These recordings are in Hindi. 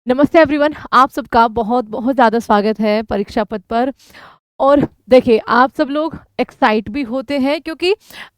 नमस्ते एवरीवन, आप सबका बहुत बहुत ज़्यादा स्वागत है परीक्षा पथ पर। और देखिए, आप सब लोग एक्साइट भी होते हैं क्योंकि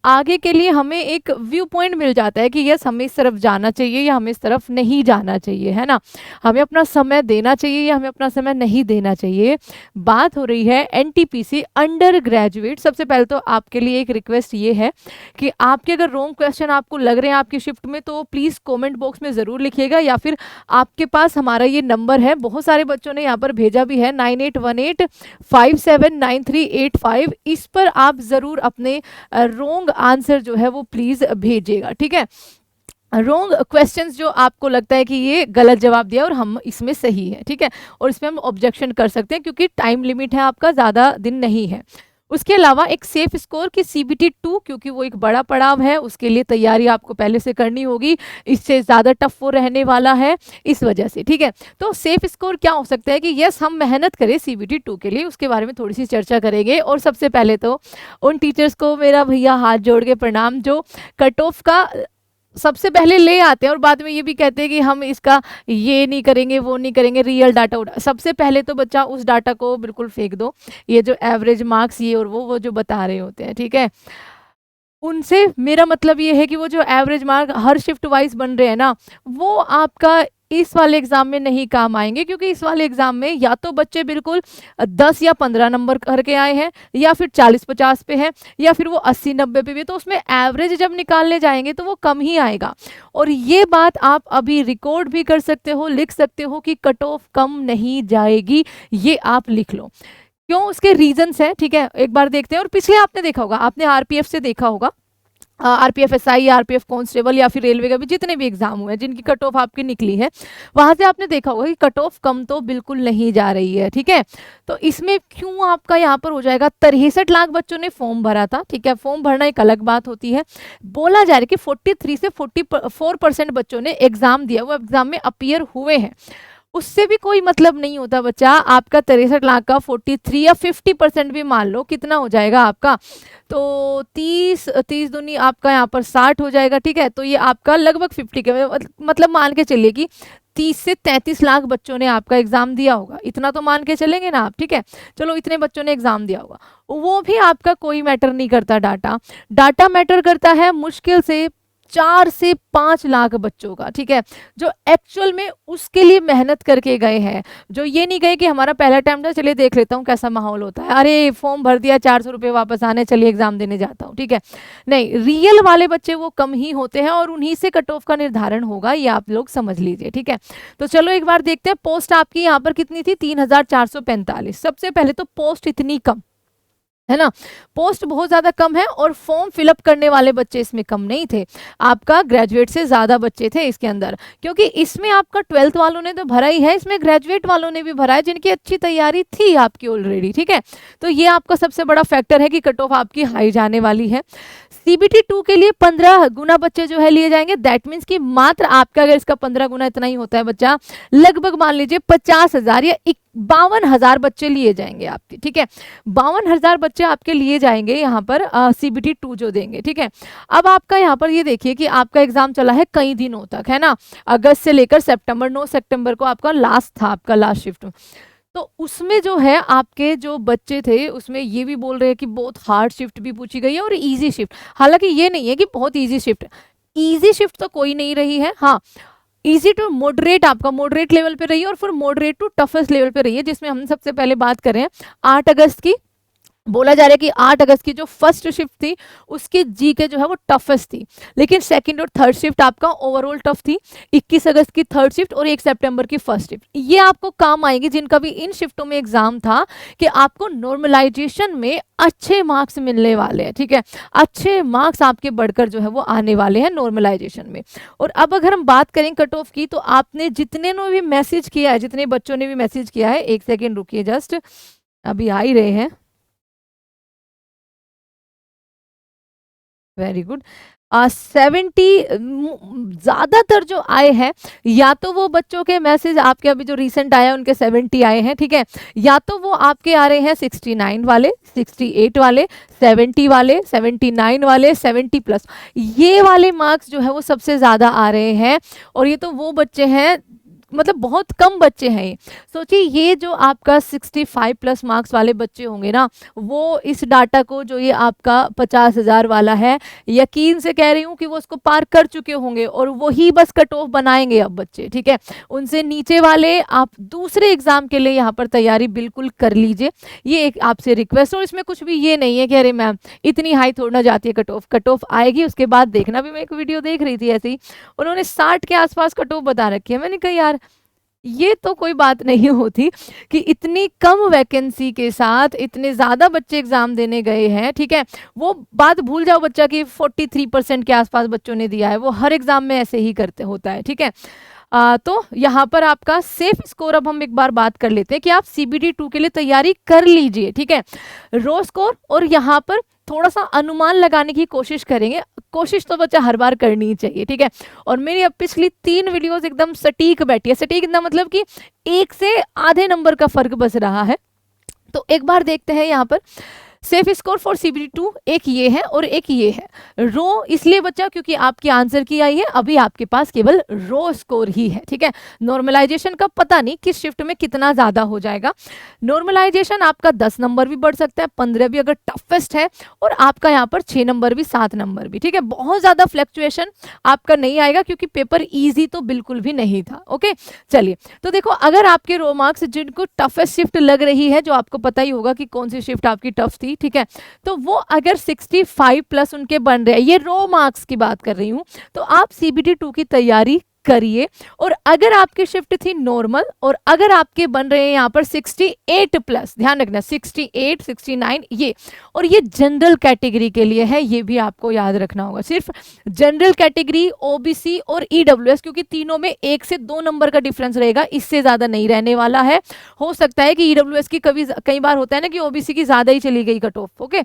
आगे के लिए हमें एक व्यू पॉइंट मिल जाता है कि यस, हमें इस तरफ जाना चाहिए या हमें इस तरफ नहीं जाना चाहिए, है ना। हमें अपना समय देना चाहिए या हमें अपना समय नहीं देना चाहिए। बात हो रही है एनटीपीसी अंडर ग्रेजुएट। सबसे पहले तो आपके लिए एक रिक्वेस्ट ये है कि आपके अगर रॉन्ग क्वेश्चन आपको लग रहे हैं आपकी शिफ्ट में, तो प्लीज़ कॉमेंट बॉक्स में ज़रूर लिखिएगा, या फिर आपके पास हमारा ये नंबर है, बहुत सारे बच्चों ने यहाँ पर भेजा भी है 9818579385। इस पर आप ज़रूर अपने रॉन्ग आंसर जो है वो प्लीज़ भेजिएगा, ठीक है। रॉन्ग क्वेश्चंस जो आपको लगता है कि ये गलत जवाब दिया और हम इसमें सही है, ठीक है, और इसमें हम ऑब्जेक्शन कर सकते हैं क्योंकि टाइम लिमिट है, आपका ज़्यादा दिन नहीं है। उसके अलावा एक सेफ स्कोर की CBT 2, क्योंकि वो एक बड़ा पड़ाव है, उसके लिए तैयारी आपको पहले से करनी होगी, इससे ज़्यादा टफ वो रहने वाला है इस वजह से, ठीक है। तो सेफ स्कोर क्या हो सकता है कि यस, हम मेहनत करें CBT 2 के लिए, उसके बारे में थोड़ी सी चर्चा करेंगे। और सबसे पहले तो उन टीचर्स को मेरा भैया हाथ जोड़ के प्रणाम जो कट ऑफ का सबसे पहले ले आते हैं और बाद में ये भी कहते हैं कि हम इसका ये नहीं करेंगे, वो नहीं करेंगे, रियल डाटा उठा। सबसे पहले तो बच्चा उस डाटा को बिल्कुल फेंक दो, ये जो एवरेज मार्क्स ये और वो जो बता रहे होते हैं, ठीक है। उनसे मेरा मतलब ये है कि वो जो एवरेज मार्क हर शिफ्ट वाइज बन रहे हैं ना, वो आपका इस वाले एग्जाम में नहीं काम आएंगे, क्योंकि इस वाले एग्जाम में या तो बच्चे बिल्कुल 10 या 15 नंबर करके आए हैं, या फिर 40-50 पे है, या फिर वो 80-90 पे भी है, तो उसमें एवरेज जब निकालने जाएंगे तो वो कम ही आएगा। और ये बात आप अभी रिकॉर्ड भी कर सकते हो, लिख सकते हो कि कट ऑफ कम नहीं जाएगी, ये आप लिख लो। क्यों, उसके रीजंस हैं, ठीक है, एक बार देखते हैं। और पिछले आपने देखा होगा, आपने आरपीएफ से देखा होगा, आरपीएफ एसआई, आरपीएफ कांस्टेबल या फिर रेलवे का भी जितने भी एग्जाम हुए हैं जिनकी कट ऑफ आपकी निकली है, वहां से आपने देखा होगा कि कट ऑफ कम तो बिल्कुल नहीं जा रही है, ठीक है। तो इसमें क्यों आपका यहाँ पर हो जाएगा, 63 लाख बच्चों ने फॉर्म भरा था, ठीक है। फॉर्म भरना एक अलग बात होती है। बोला जा रहा है कि 43 से 44% बच्चों ने एग्जाम दिया, वो एग्जाम में अपीयर हुए हैं। उससे भी कोई मतलब नहीं होता बच्चा, आपका 63 लाख का 43 या 50% भी मान लो, कितना हो जाएगा आपका, तो 30 दूनी आपका यहाँ पर 60 हो जाएगा, ठीक है। तो ये आपका लगभग 50 के मतलब मान के चलिए कि 30 से 33 लाख बच्चों ने आपका एग्जाम दिया होगा, इतना तो मान के चलेंगे ना आप, ठीक है। चलो, इतने बच्चों ने एग्जाम दिया होगा, वो भी आपका कोई मैटर नहीं करता। डाटा मैटर करता है मुश्किल से 4 से 5 लाख बच्चों का, ठीक है, जो एक्चुअल में उसके लिए मेहनत करके गए हैं, जो ये नहीं गए कि हमारा पहला टाइम था, चलिए देख लेता हूँ कैसा माहौल होता है, अरे फॉर्म भर दिया, 400 रुपये वापस आने, चलिए एग्जाम देने जाता हूँ, ठीक है। नहीं, रियल वाले बच्चे वो कम ही होते हैं और उन्हीं से कट ऑफ का निर्धारण होगा, ये आप लोग समझ लीजिए, ठीक है। तो चलो एक बार देखते हैं, पोस्ट आपकी यहाँ पर कितनी थी, 3445। सबसे पहले तो पोस्ट इतनी कम है ना, पोस्ट बहुत ज्यादा कम है, और फॉर्म फिलअप करने वाले बच्चे इसमें कम नहीं थे, आपका ग्रेजुएट से ज्यादा बच्चे थे इसके अंदर, क्योंकि इसमें आपका 12th वालों ने तो भरा ही है, इसमें ग्रेजुएट वालों ने भी भरा है जिनकी अच्छी तैयारी थी आपकी ऑलरेडी, ठीक है। तो ये आपका सबसे बड़ा फैक्टर है कि कट ऑफ आपकी हाई जाने वाली है। CBT 2 के लिए 15 गुना बच्चे जो है लिए जाएंगे, दैट मीन्स कि मात्र आपका अगर इसका 15 गुना इतना ही होता है बच्चा, लगभग मान लीजिए 50,000 या 52,000 बच्चे लिए जाएंगे आपके, ठीक है। 52,000 बच्चे आपके लिए जाएंगे यहाँ पर CBT 2 जो देंगे, ठीक है। अब आपका यहाँ पर ये देखिए कि आपका एग्जाम चला है कई दिनों तक, है ना, अगस्त से लेकर सितंबर, 9 सितंबर को आपका लास्ट था, आपका लास्ट शिफ्ट। तो उसमें जो है आपके जो बच्चे थे, उसमें ये भी बोल रहे हैं कि बहुत हार्ड शिफ्ट भी पूछी गई है और इजी शिफ्ट। हालांकि ये नहीं है कि बहुत इजी शिफ्ट तो कोई नहीं रही है, हाँ, इजी टू मॉडरेट, आपका मॉडरेट लेवल पे रही है, और फिर मॉडरेट टू टफेस्ट लेवल पे रही है, जिसमें हम सबसे पहले बात करें 8 अगस्त की। बोला जा रहा है कि 8 अगस्त की जो फर्स्ट शिफ्ट थी उसकी जीके जो है वो टफेस्ट थी, लेकिन सेकंड और थर्ड शिफ्ट आपका ओवरऑल टफ थी। 21 अगस्त की थर्ड शिफ्ट और 1 सितंबर की फर्स्ट शिफ्ट, ये आपको काम आएगी जिनका भी इन शिफ्टों में एग्जाम था, कि आपको नॉर्मलाइजेशन में अच्छे मार्क्स मिलने वाले हैं, ठीक है। अच्छे मार्क्स आपके बढ़कर जो है वो आने वाले हैं नॉर्मलाइजेशन में। और अब अगर हम बात करें कट ऑफ की, तो आपने जितने ने भी मैसेज किया है, जितने बच्चों ने भी मैसेज किया है, एक सेकेंड रुकिए, जस्ट अभी आ ही रहे हैं, वेरी गुड। 70 ज्यादातर जो आए हैं, या तो वो बच्चों के मैसेज आपके अभी जो रिसेंट आया उनके 70 आए हैं, ठीक है, या तो वो आपके आ रहे हैं 69 वाले, 68 वाले, 70 वाले, 79 वाले, 70 प्लस, ये वाले मार्क्स जो है वो सबसे ज्यादा आ रहे हैं। और ये तो वो बच्चे हैं मतलब बहुत कम बच्चे हैं ये। सोचिए ये जो आपका 65 प्लस मार्क्स वाले बच्चे होंगे ना, वो इस डाटा को जो ये आपका 50,000 वाला है, यकीन से कह रही हूँ कि वो उसको पार कर चुके होंगे और वही बस कट ऑफ बनाएंगे अब बच्चे, ठीक है। उनसे नीचे वाले आप दूसरे एग्जाम के लिए यहाँ पर तैयारी बिल्कुल कर लीजिए, ये एक आपसे रिक्वेस्ट। और इसमें कुछ भी ये नहीं है कि अरे मैम इतनी हाई थोड़ा ना जाती है कट ऑफ आएगी उसके बाद देखना। भी मैं एक वीडियो देख रही थी ऐसे ही, उन्होंने 60 के आसपास कट ऑफ बता रखी है। मैंने कहा यार ये तो कोई बात नहीं होती कि इतनी कम वैकेंसी के साथ इतने ज़्यादा बच्चे एग्जाम देने गए हैं, ठीक है। वो बात भूल जाओ बच्चा कि 43% के आसपास बच्चों ने दिया है, वो हर एग्जाम में ऐसे ही करते होता है, ठीक है। तो यहाँ पर आपका सेफ स्कोर, अब हम एक बार बात कर लेते हैं कि आप CBT 2 के लिए तैयारी कर लीजिए, ठीक है। रो स्कोर और यहाँ पर थोड़ा सा अनुमान लगाने की कोशिश करेंगे, कोशिश तो बच्चा हर बार करनी ही चाहिए, ठीक है। और मेरी अब पिछली 3 वीडियोस एकदम सटीक बैठी है। सटीक इतना मतलब कि 1 से आधे नंबर का फर्क बच रहा है। तो एक बार देखते हैं यहाँ पर सेफ स्कोर फॉर CBT 2, एक ये है और एक ये है। रो इसलिए बच्चा क्योंकि आपकी आंसर की आई है, अभी आपके पास केवल रो स्कोर ही है, ठीक है। नॉर्मलाइजेशन का पता नहीं किस शिफ्ट में कितना ज्यादा हो जाएगा। नॉर्मलाइजेशन आपका 10 नंबर भी बढ़ सकता है, 15 भी अगर टफेस्ट है, और आपका यहाँ पर 6 नंबर भी, 7 नंबर भी, ठीक है। बहुत ज्यादा फ्लक्चुएशन आपका नहीं आएगा क्योंकि पेपर ईजी तो बिल्कुल भी नहीं था। ओके चलिए, तो देखो अगर आपके रो मार्क्स जिनको टफेस्ट शिफ्ट लग रही है, जो आपको पता ही होगा कि कौन सी शिफ्ट आपकी टफ थी, ठीक है, तो वो अगर 65 प्लस उनके बन रहे हैं, ये रो मार्क्स की बात कर रही हूं, तो आप CBT 2 की तैयारी करिए। और अगर आपकी शिफ्ट थी नॉर्मल और अगर आपके बन रहे हैं यहाँ पर 68 प्लस, ध्यान रखना 68, 69 ये, और ये जनरल कैटेगरी के लिए है, ये भी आपको याद रखना होगा। सिर्फ जनरल कैटेगरी, OBC और EWS, क्योंकि तीनों में 1 से 2 नंबर का डिफरेंस रहेगा, इससे ज्यादा नहीं रहने वाला है। हो सकता है कि EWS की कई बार होता है ना कि OBC की ज्यादा ही चली गई कट ऑफ। ओके,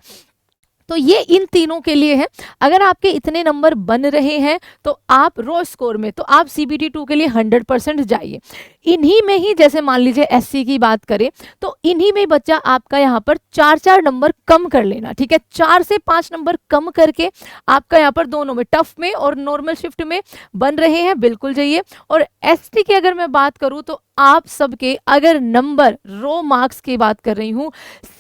तो ये इन तीनों के लिए है। अगर आपके इतने नंबर बन रहे हैं तो आप रो स्कोर में, तो आप CBT 2 के लिए 100% जाइए। इन्हीं में ही जैसे मान लीजिए SC की बात करें तो इन्हीं में बच्चा आपका यहाँ पर 4-4 नंबर कम कर लेना, ठीक है। 4 से 5 नंबर कम करके आपका यहाँ पर दोनों में, टफ में और नॉर्मल शिफ्ट में बन रहे हैं, बिल्कुल जाइए। और ST की अगर मैं बात करूँ तो आप सबके अगर नंबर, रो मार्क्स की बात कर रही हूँ,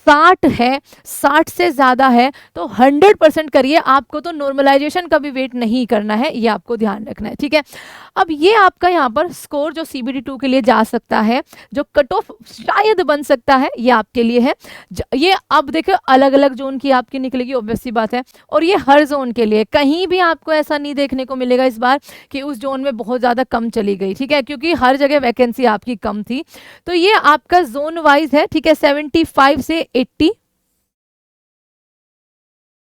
60 है, 60 से ज्यादा है तो 100% करिए। आपको तो नॉर्मलाइजेशन का भी वेट नहीं करना है, ये आपको ध्यान रखना है, ठीक है। अब ये आपका यहाँ पर स्कोर जो CBT 2 के लिए जा सकता है, जो कट ऑफ शायद बन सकता है, ये आपके लिए है। ये अब देखो अलग अलग जोन की आपकी निकलेगी, ऑब्वियस सी बात है, और ये हर जोन के लिए, कहीं भी आपको ऐसा नहीं देखने को मिलेगा इस बार कि उस जोन में बहुत ज्यादा कम चली गई, ठीक है, क्योंकि हर जगह वैकेंसी आपकी कम थी। तो ये आपका जोन वाइज है, ठीक है, 75 से 80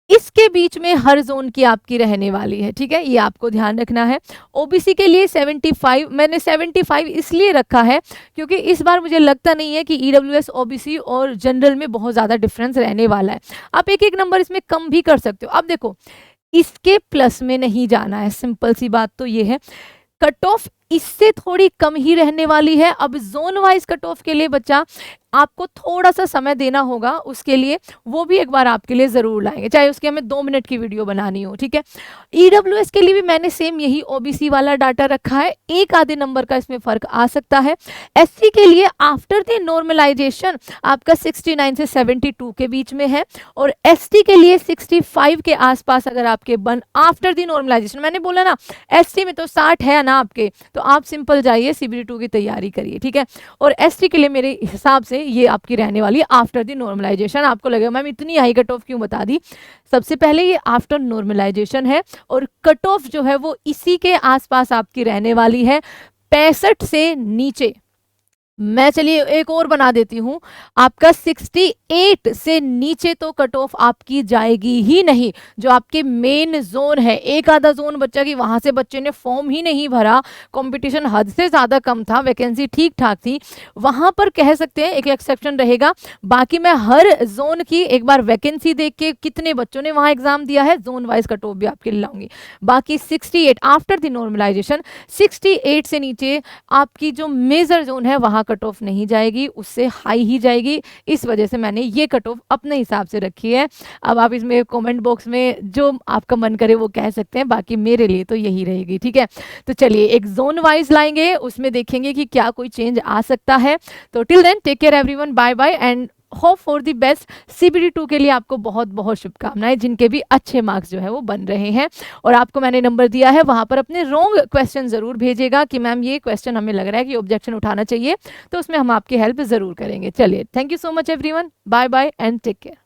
इसके बीच में हर जोन की आपकी रहने वाली है, ठीक है, ये आपको ध्यान रखना है। OBC के लिए 75, मैंने 75 इसलिए रखा है क्योंकि इस बार मुझे लगता नहीं है कि EWS, OBC और जनरल में बहुत ज़्यादा डिफरेंस रहने वाला है। आप एक एक नंबर इसमें कम भी कर सकते हो। अब देखो इसके प्लस में नहीं जाना है, सिंपल सी बात तो ये है। कट ऑफ इससे थोड़ी कम ही रहने वाली है। अब जोन वाइज कट ऑफ के लिए बच्चा आपको थोड़ा सा समय देना होगा, उसके लिए वो भी एक बार आपके लिए जरूर लाएंगे, चाहे उसके हमें 2 मिनट की वीडियो बनानी हो, ठीक है। EWS के लिए भी मैंने सेम यही OBC वाला डाटा रखा है, एक आधे नंबर का इसमें फर्क आ सकता है। SC के लिए आफ्टर द नॉर्मलाइजेशन आपका 69 से 72 के बीच में है, और ST के लिए 65 के आसपास अगर आपके बन आफ्टर द नॉर्मलाइजेशन, मैंने बोला ना ST में तो 60 है ना आपके, तो आप सिंपल जाइए CBT 2 की तैयारी करिए, ठीक है। और ST के लिए मेरे हिसाब से ये आपकी रहने वाली है आफ्टर द नॉर्मलाइजेशन। आपको लगेगा मैम इतनी हाई कट ऑफ क्यों बता दी, सबसे पहले ये आफ्टर नॉर्मलाइजेशन है और कट ऑफ जो है वो इसी के आसपास आपकी रहने वाली है, 65 से नीचे। मैं चलिए एक और बना देती हूं, आपका 68 से नीचे तो कट ऑफ आपकी जाएगी ही नहीं। जो आपके मेन जोन है, एक आधा जोन बच्चा की वहां से बच्चे ने फॉर्म ही नहीं भरा, कंपटीशन हद से ज्यादा कम था, वैकेंसी ठीक ठाक थी, वहां पर कह सकते हैं एक एक्सेप्शन रहेगा। बाकी मैं हर जोन की एक बार वैकेंसी देख के कितने बच्चों ने वहां एग्जाम दिया है, जोन वाइज कट ऑफ भी आपके लिए लाऊंगी। बाकी 68 आफ्टर द नॉर्मलाइजेशन, 68 से नीचे आपकी जो मेजर जोन है वहां कट ऑफ नहीं जाएगी, उससे हाई ही जाएगी। इस वजह से मैंने ये कट ऑफ अपने हिसाब से रखी है। अब आप इसमें कमेंट बॉक्स में जो आपका मन करे वो कह सकते हैं, बाकी मेरे लिए तो यही रहेगी, ठीक है। तो चलिए एक जोन वाइज लाएंगे, उसमें देखेंगे कि क्या कोई चेंज आ सकता है। तो till then take care everyone, bye bye and hope for the best. CBT 2 के लिए आपको बहुत बहुत शुभकामनाएं, जिनके भी अच्छे मार्क्स जो है वो बन रहे हैं। और आपको मैंने नंबर दिया है, वहां पर अपने रॉन्ग क्वेश्चन जरूर भेजेगा कि मैम ये क्वेश्चन हमें लग रहा है कि ऑब्जेक्शन उठाना चाहिए, तो उसमें हम आपकी हेल्प जरूर करेंगे। चलिए, thank you so much everyone, bye bye and take care.